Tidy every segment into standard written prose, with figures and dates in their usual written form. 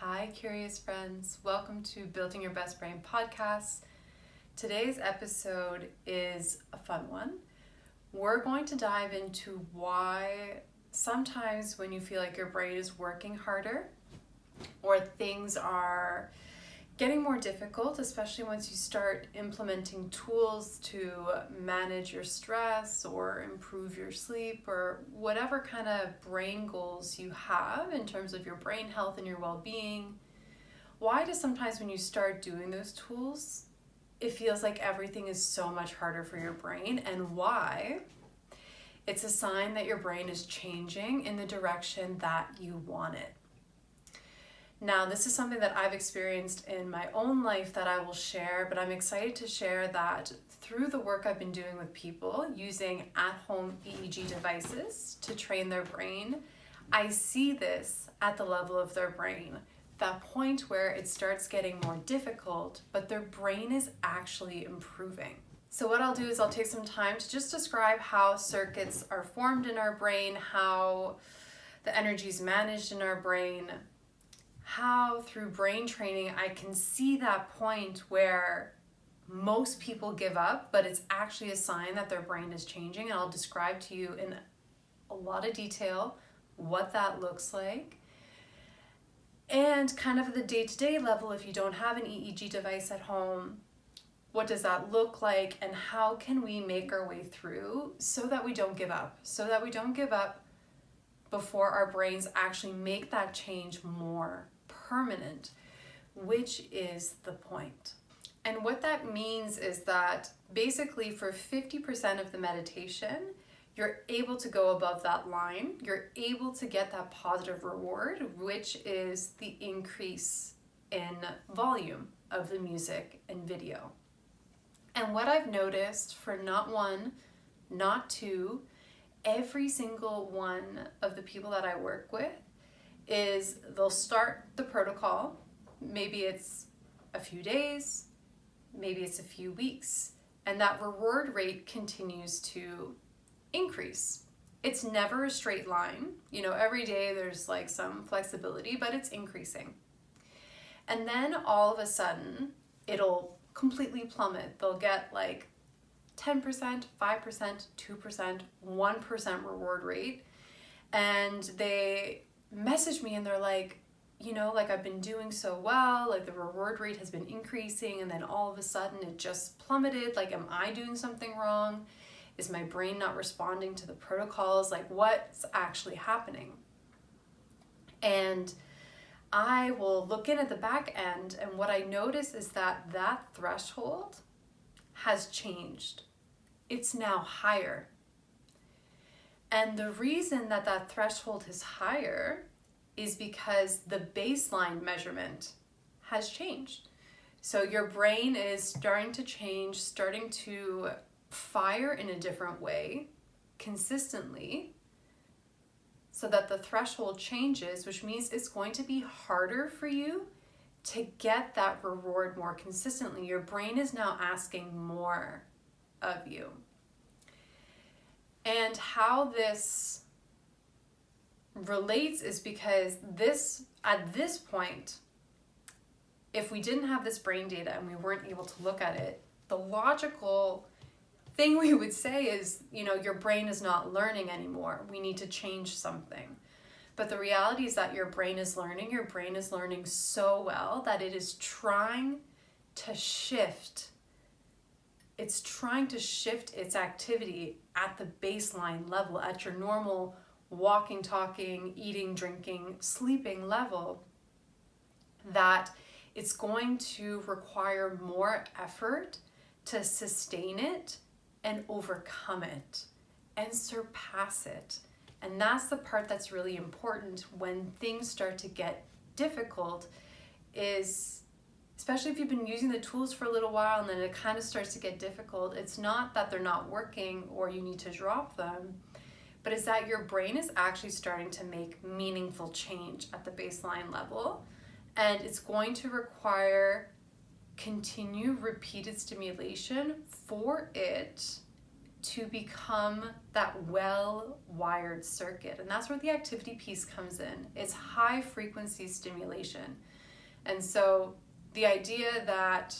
Hi, curious friends. Welcome to Building Your Best Brain podcast. Today's episode is a fun one. We're going to dive into why sometimes when you feel like your brain is working harder or things are getting more difficult, especially once you start implementing tools to manage your stress or improve your sleep or whatever kind of brain goals you have in terms of your brain health and your well-being, why does sometimes when you start doing those tools, it feels like everything is so much harder for your brain, and why it's a sign that your brain is changing in the direction that you want it. Now, this is something that I've experienced in my own life that I will share, but I'm excited to share that through the work I've been doing with people using at-home EEG devices to train their brain, I see this at the level of their brain, that point where it starts getting more difficult, but their brain is actually improving. So what I'll do is I'll take some time to just describe how circuits are formed in our brain, how the energy is managed in our brain, how through brain training I can see that point where most people give up, but it's actually a sign that their brain is changing. And I'll describe to you in a lot of detail what that looks like. And kind of at the day-to-day level, if you don't have an EEG device at home, what does that look like and how can we make our way through so that we don't give up? So that we don't give up before our brains actually make that change more permanent, which is the point. And what that means is that basically for 50% of the meditation, you're able to go above that line. You're able to get that positive reward, which is the increase in volume of the music and video. And what I've noticed for not one, not two, every single one of the people that I work with is they'll start the protocol. Maybe it's a few days, maybe it's a few weeks, and that reward rate continues to increase. It's never a straight line. You know, every day there's like some flexibility, but it's increasing. And then all of a sudden, it'll completely plummet. They'll get like 10%, 5%, 2%, 1% reward rate. And they message me and they're like, you know, like I've been doing so well, like the reward rate has been increasing, and then all of a sudden it just plummeted. Like, am I doing something wrong? Is my brain not responding to the protocols? Like, what's actually happening? And I will look in at the back end, and what I notice is that that threshold has changed. It's now higher. And the reason that that threshold is higher is because the baseline measurement has changed. So your brain is starting to change, starting to fire in a different way consistently, so that the threshold changes, which means it's going to be harder for you to get that reward more consistently. Your brain is now asking more of you. And how this relates is because at this point, if we didn't have this brain data and we weren't able to look at it, the logical thing we would say is, you know, your brain is not learning anymore. We need to change something. But the reality is that your brain is learning. Your brain is learning so well that it is trying to shift. It's trying to shift its activity at the baseline level, at your normal walking, talking, eating, drinking, sleeping level, that it's going to require more effort to sustain it and overcome it and surpass it. And that's the part that's really important when things start to get difficult, is especially if you've been using the tools for a little while and then it kind of starts to get difficult, it's not that they're not working or you need to drop them, but it's that your brain is actually starting to make meaningful change at the baseline level. And it's going to require continued repeated stimulation for it to become that well-wired circuit. And that's where the activity piece comes in. It's high frequency stimulation. And so the idea that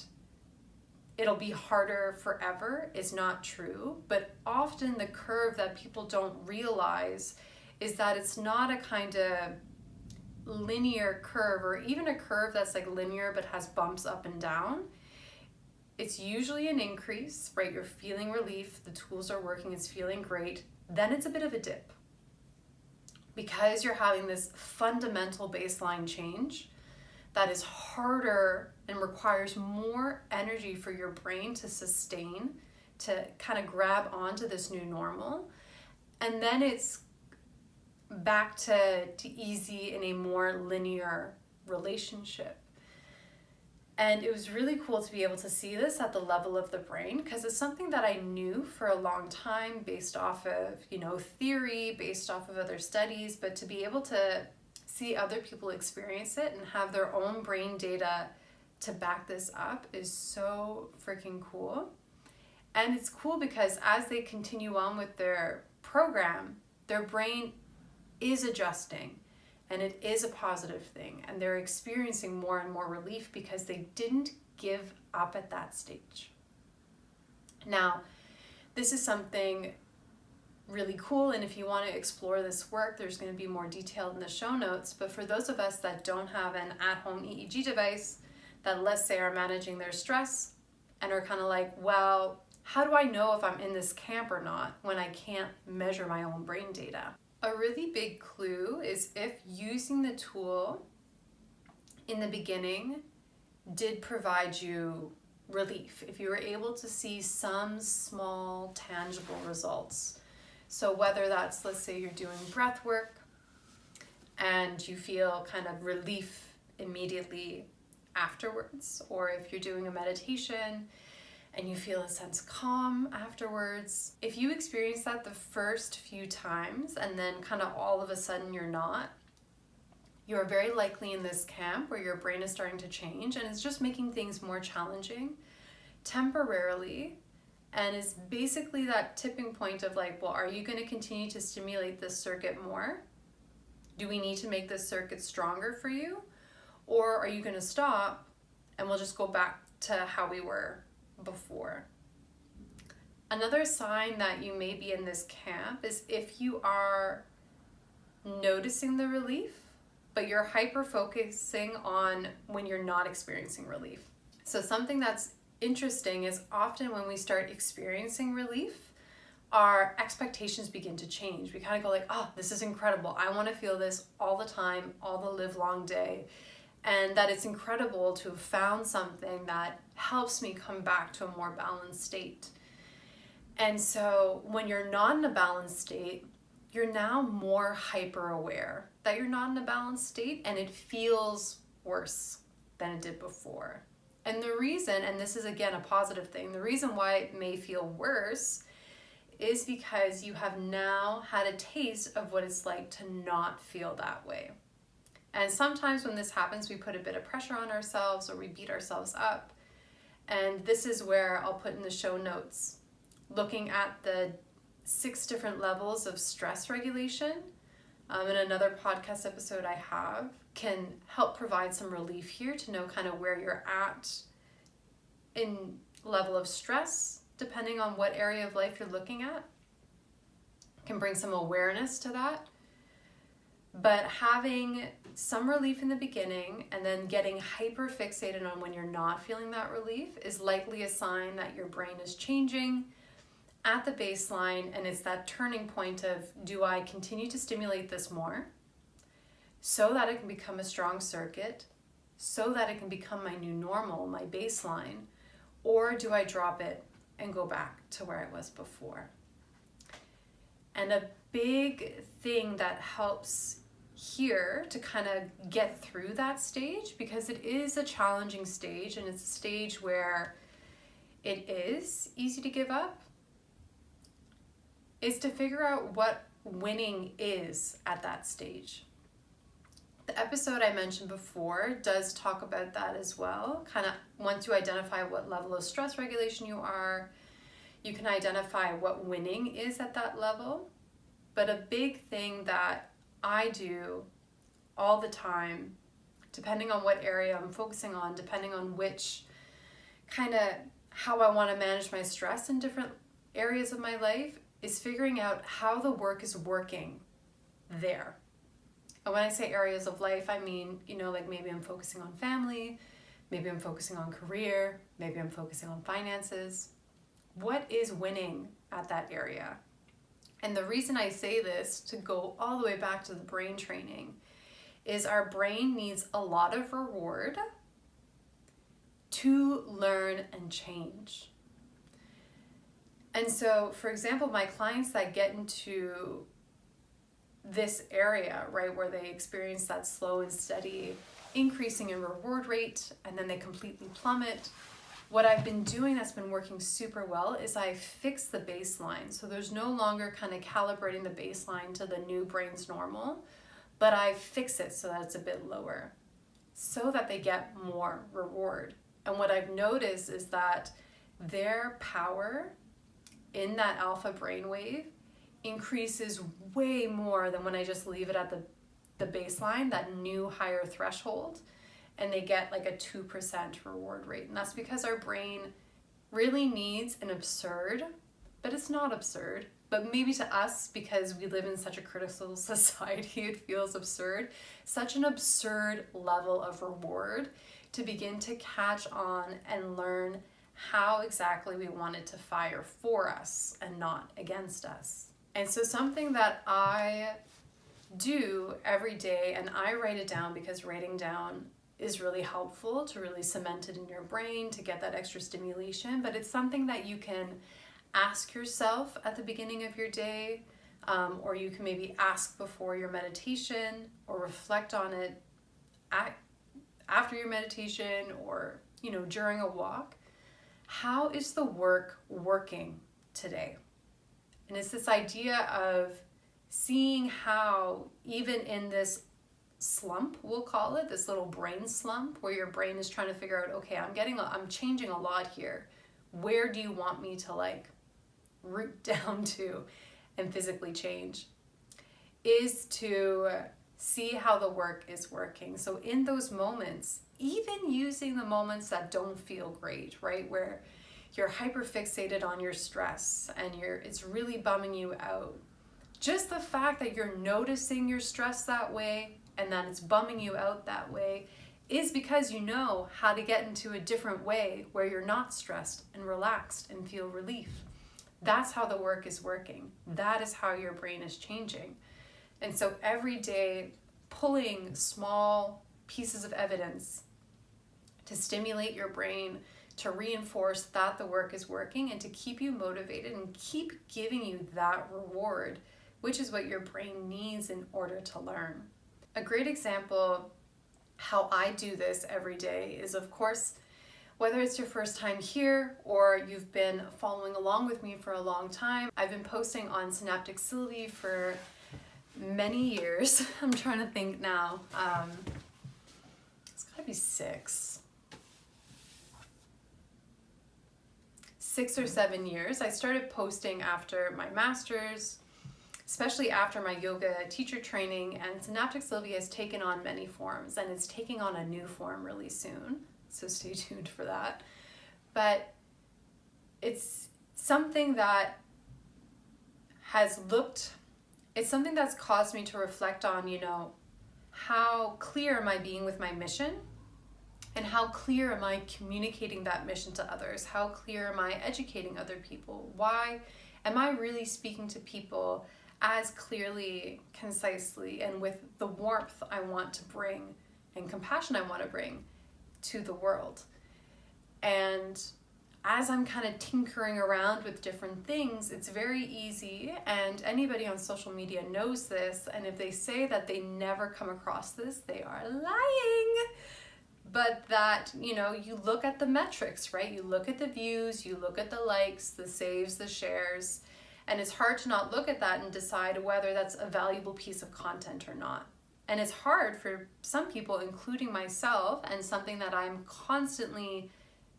it'll be harder forever is not true, but often the curve that people don't realize is that it's not a kind of linear curve, or even a curve that's like linear but has bumps up and down. It's usually an increase, right? You're feeling relief, the tools are working, it's feeling great. Then it's a bit of a dip because you're having this fundamental baseline change that is harder and requires more energy for your brain to sustain, to kind of grab onto this new normal. And then it's back to easy in a more linear relationship. And it was really cool to be able to see this at the level of the brain, because it's something that I knew for a long time based off of, theory, based off of other studies, but to be able to see other people experience it and have their own brain data to back this up is so freaking cool. And it's cool because as they continue on with their program, their brain is adjusting. And it is a positive thing, and they're experiencing more and more relief because they didn't give up at that stage. Now, this is something really cool, and if you want to explore this work, there's going to be more detailed in the show notes. But for those of us that don't have an at-home EEG device, that let's say are managing their stress and are kind of like, well, how do I know if I'm in this camp or not when I can't measure my own brain data? A really big clue is if using the tool in the beginning did provide you relief, if you were able to see some small tangible results. So whether that's, let's say you're doing breath work and you feel kind of relief immediately afterwards, or if you're doing a meditation and you feel a sense of calm afterwards. If you experience that the first few times and then kind of all of a sudden you're not, you're very likely in this camp where your brain is starting to change and it's just making things more challenging temporarily, and is basically that tipping point of like, well, are you going to continue to stimulate this circuit more? Do we need to make this circuit stronger for you? Or are you going to stop and we'll just go back to how we were before? Another sign that you may be in this camp is if you are noticing the relief, but you're hyper focusing on when you're not experiencing relief. So something that's interesting is often when we start experiencing relief, our expectations begin to change. We kind of go like, oh, this is incredible. I want to feel this all the time, all the live long day. And that it's incredible to have found something that helps me come back to a more balanced state. And so when you're not in a balanced state, you're now more hyper aware that you're not in a balanced state, and it feels worse than it did before. And the reason, and this is again a positive thing, the reason why it may feel worse is because you have now had a taste of what it's like to not feel that way. And sometimes when this happens, we put a bit of pressure on ourselves or we beat ourselves up. And this is where I'll put in the show notes, looking at the 6 different levels of stress regulation. In another podcast episode I have, can help provide some relief here to know kind of where you're at in level of stress, depending on what area of life you're looking at. Can bring some awareness to that. But having some relief in the beginning and then getting hyper fixated on when you're not feeling that relief is likely a sign that your brain is changing at the baseline, and it's that turning point of, do I continue to stimulate this more so that it can become a strong circuit, so that it can become my new normal, my baseline, or do I drop it and go back to where I was before? And a big thing that helps here to kind of get through that stage, because it is a challenging stage and it's a stage where it is easy to give up, is to figure out what winning is at that stage. The episode I mentioned before does talk about that as well. Kind of once you identify what level of stress regulation you You can identify what winning is at that level. But a big thing that I do all the time, depending on what area I'm focusing on, depending on which kind of how I want to manage my stress in different areas of my life, is figuring out how the work is working there. And when I say areas of life, I mean, like maybe I'm focusing on family, maybe I'm focusing on career, maybe I'm focusing on finances. What is winning at that area? And the reason I say this, to go all the way back to the brain training, is our brain needs a lot of reward to learn and change. And so, for example, my clients that get into this area, right, where they experience that slow and steady increasing in reward rate, and then they completely plummet, what I've been doing that's been working super well is I fix the baseline. So there's no longer kind of calibrating the baseline to the new brain's normal, but I fix it so that it's a bit lower so that they get more reward. And what I've noticed is that their power in that alpha brainwave increases way more than when I just leave it at the baseline, that new higher threshold, and they get like a 2% reward rate. And that's because our brain really needs an absurd, but it's not absurd, but maybe to us, because we live in such a critical society, it feels absurd, such an absurd level of reward to begin to catch on and learn how exactly we want it to fire for us and not against us. And so something that I do every day, and I write it down because writing down is really helpful to really cement it in your brain to get that extra stimulation, but it's something that you can ask yourself at the beginning of your day, or you can maybe ask before your meditation, or reflect on it after your meditation, or during a walk. How is the work working today? And it's this idea of seeing how, even in this slump, we'll call it, this little brain slump, where your brain is trying to figure out, okay, I'm changing a lot here. Where do you want me to root down to and physically change? Is to see how the work is working. So in those moments, even using the moments that don't feel great, right? Where you're hyper fixated on your stress and it's really bumming you out. Just the fact that you're noticing your stress that way and that it's bumming you out that way is because you know how to get into a different way where you're not stressed and relaxed and feel relief. That's how the work is working. That is how your brain is changing. And so every day, pulling small pieces of evidence to stimulate your brain, to reinforce that the work is working, and to keep you motivated and keep giving you that reward, which is what your brain needs in order to learn. A great example how I do this every day is, of course, whether it's your first time here or you've been following along with me for a long time, I've been posting on Synaptic for many years. I'm trying to think now. It's gotta be 6 or 7 years. I started posting after my master's, especially after my yoga teacher training, and Synaptic has taken on many forms, and it's taking on a new form really soon. So stay tuned for that. But it's something that it's something that's caused me to reflect on, how clear am I being with my mission? And how clear am I communicating that mission to others? How clear am I educating other people? Why am I really speaking to people as clearly, concisely, and with the warmth I want to bring and compassion I want to bring to the world? And as I'm kind of tinkering around with different things, it's very easy, and anybody on social media knows this, and if they say that they never come across this, they are lying. But that, you look at the metrics, right? You look at the views, you look at the likes, the saves, the shares, and it's hard to not look at that and decide whether that's a valuable piece of content or not. And it's hard for some people, including myself, and something that I'm constantly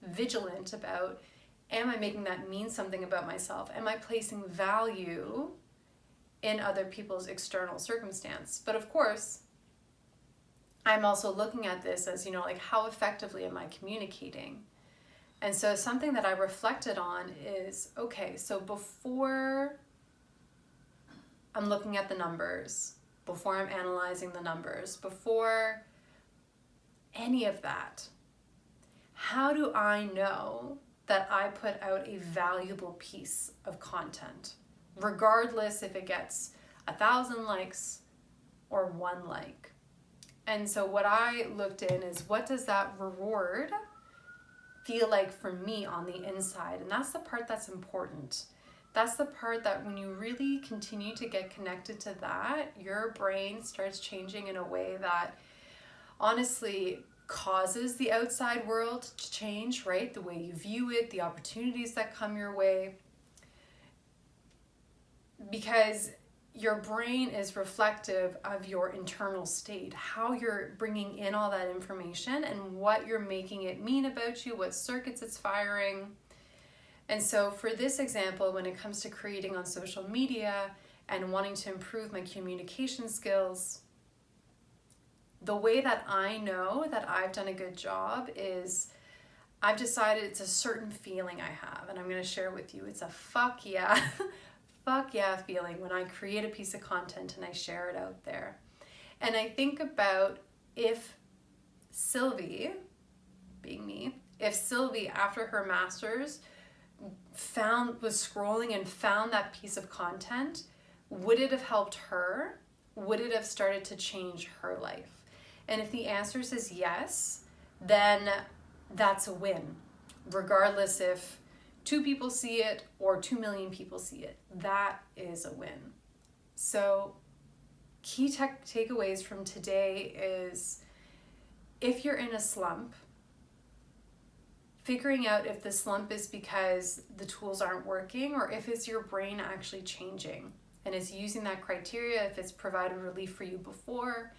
vigilant about, Am I making that mean something about myself? Am I placing value in other people's external circumstance? But of course, I'm also looking at this as, like, how effectively am I communicating? And so something that I reflected on is, okay, so before I'm looking at the numbers, before I'm analyzing the numbers, before any of that, how do I know that I put out a valuable piece of content, regardless if it gets 1,000 likes or 1 like? And so what I looked in is, what does that reward feel like for me on the inside? And that's the part that's important. That's the part that when you really continue to get connected to that, your brain starts changing in a way that honestly causes the outside world to change, right? The way you view it, the opportunities that come your way. Because your brain is reflective of your internal state, how you're bringing in all that information and what you're making it mean about you, what circuits it's firing. And so for this example, when it comes to creating on social media and wanting to improve my communication skills, the way that I know that I've done a good job is I've decided it's a certain feeling I have, and I'm going to share with you. It's a fuck yeah, fuck yeah feeling when I create a piece of content and I share it out there. And I think about if Sylvie, being me, if Sylvie after her master's was scrolling and found that piece of content, would it have helped her? Would it have started to change her life? And if the answer is yes, then that's a win. Regardless if 2 people see it or 2 million people see it, that is a win. So key takeaways from today is, if you're in a slump, figuring out if the slump is because the tools aren't working or if it's your brain actually changing and it's using that criteria, if it's provided relief for you before,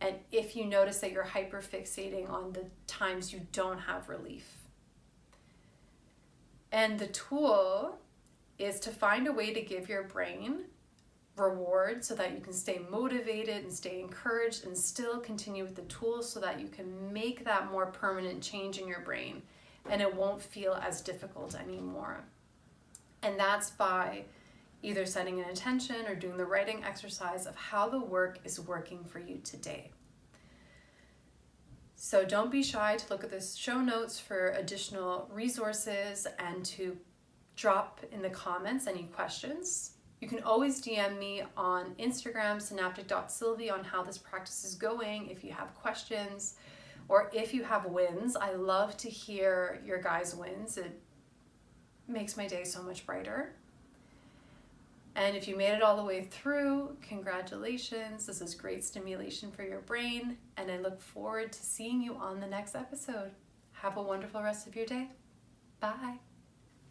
and if you notice that you're hyperfixating on the times you don't have relief. And the tool is to find a way to give your brain reward so that you can stay motivated and stay encouraged and still continue with the tools so that you can make that more permanent change in your brain and it won't feel as difficult anymore. And that's by either setting an intention or doing the writing exercise of how the work is working for you today. So don't be shy to look at the show notes for additional resources and to drop in the comments any questions. You can always DM me on Instagram, synaptic.sylvie, on how this practice is going if you have questions or if you have wins. I love to hear your guys' wins. It makes my day so much brighter. And if you made it all the way through, congratulations. This is great stimulation for your brain, and I look forward to seeing you on the next episode. Have a wonderful rest of your day. Bye.